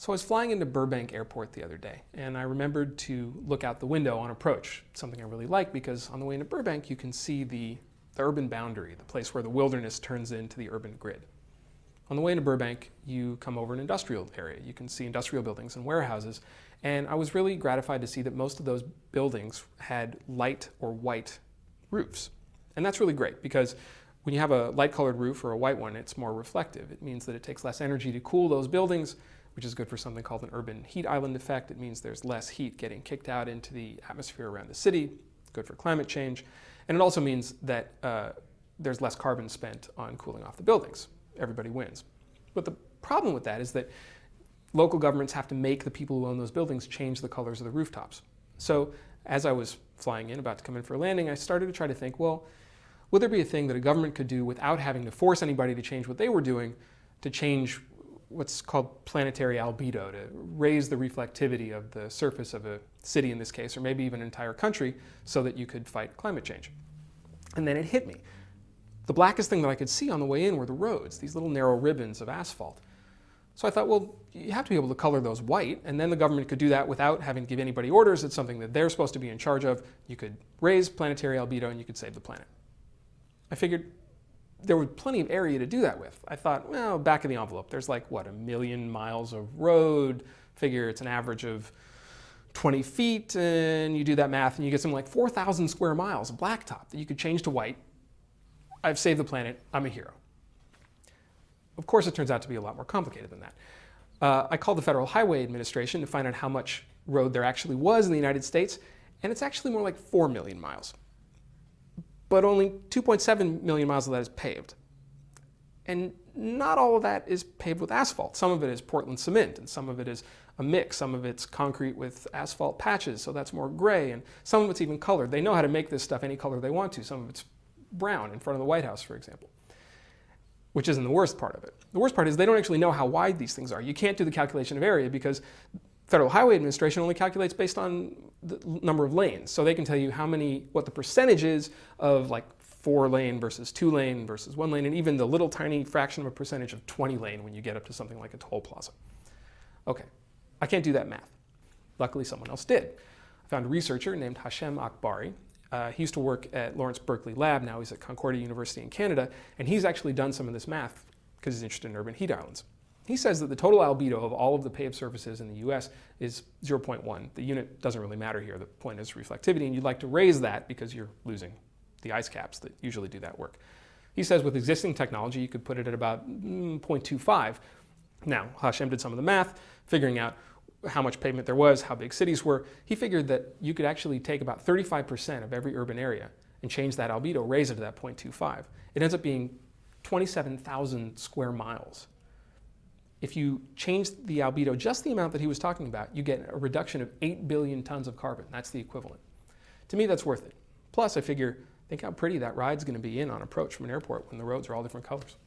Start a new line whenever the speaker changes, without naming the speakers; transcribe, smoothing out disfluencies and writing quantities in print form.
So I was flying into Burbank Airport the other day, and I remembered to look out the window on approach, something I really like because on the way into Burbank you can see the urban boundary, the place where the wilderness turns into the urban grid. On the way into Burbank, you come over an industrial area. You can see industrial buildings and warehouses, and I was really gratified to see that most of those buildings had light or white roofs. And that's really great because when you have a light-colored roof or a white one, it's more reflective. It means that it takes less energy to cool those buildings, which is good for something called an urban heat island effect. It means there's less heat getting kicked out into the atmosphere around the city, good for climate change. And it also means that there's less carbon spent on cooling off the buildings. Everybody wins. But the problem with that is that local governments have to make the people who own those buildings change the colors of the rooftops. So as I was flying in, about to come in for a landing, I started to try to think, well, would there be a thing that a government could do without having to force anybody to change what they were doing, to change what's called planetary albedo, to raise the reflectivity of the surface of a city in this case, or maybe even an entire country, so that you could fight climate change? And then it hit me. The blackest thing that I could see on the way in were the roads, these little narrow ribbons of asphalt. So I thought, well, you have to be able to color those white, and then the government could do that without having to give anybody orders. It's something that they're supposed to be in charge of. You could raise planetary albedo and you could save the planet. I figured there was plenty of area to do that with. I thought, well, back of the envelope, there's like, what, 1 million miles of road. Figure it's an average of 20 feet, and you do that math, and you get something like 4,000 square miles of blacktop that you could change to white. I've saved the planet. I'm a hero. Of course, it turns out to be a lot more complicated than that. I called the Federal Highway Administration to find out how much road there actually was in the United States, and it's actually more like 4 million miles. But only 2.7 million miles of that is paved. And not all of that is paved with asphalt. Some of it is Portland cement, and some of it is a mix. Some of it's concrete with asphalt patches, so that's more gray, and some of it's even colored. They know how to make this stuff any color they want to. Some of it's brown in front of the White House, for example, which isn't the worst part of it. The worst part is they don't actually know how wide these things are. You can't do the calculation of area because Federal Highway Administration only calculates based on the number of lanes. So they can tell you what the percentage is of like 4-lane versus 2-lane versus 1-lane, and even the little tiny fraction of a percentage of 20-lane when you get up to something like a toll plaza. Okay, I can't do that math. Luckily, someone else did. I found a researcher named Hashem Akbari. He used to work at Lawrence Berkeley Lab. Now he's at Concordia University in Canada, and he's actually done some of this math because he's interested in urban heat islands. He says that the total albedo of all of the paved surfaces in the US is 0.1. The unit doesn't really matter here. The point is reflectivity, and you'd like to raise that because you're losing the ice caps that usually do that work. He says with existing technology, you could put it at about 0.25. Now, Hashem did some of the math, figuring out how much pavement there was, how big cities were. He figured that you could actually take about 35% of every urban area and change that albedo, raise it to that 0.25. It ends up being 27,000 square miles. If you change the albedo just the amount that he was talking about, you get a reduction of 8 billion tons of carbon. That's the equivalent. To me, that's worth it. Plus, I figure, think how pretty that ride's going to be in on approach from an airport when the roads are all different colors.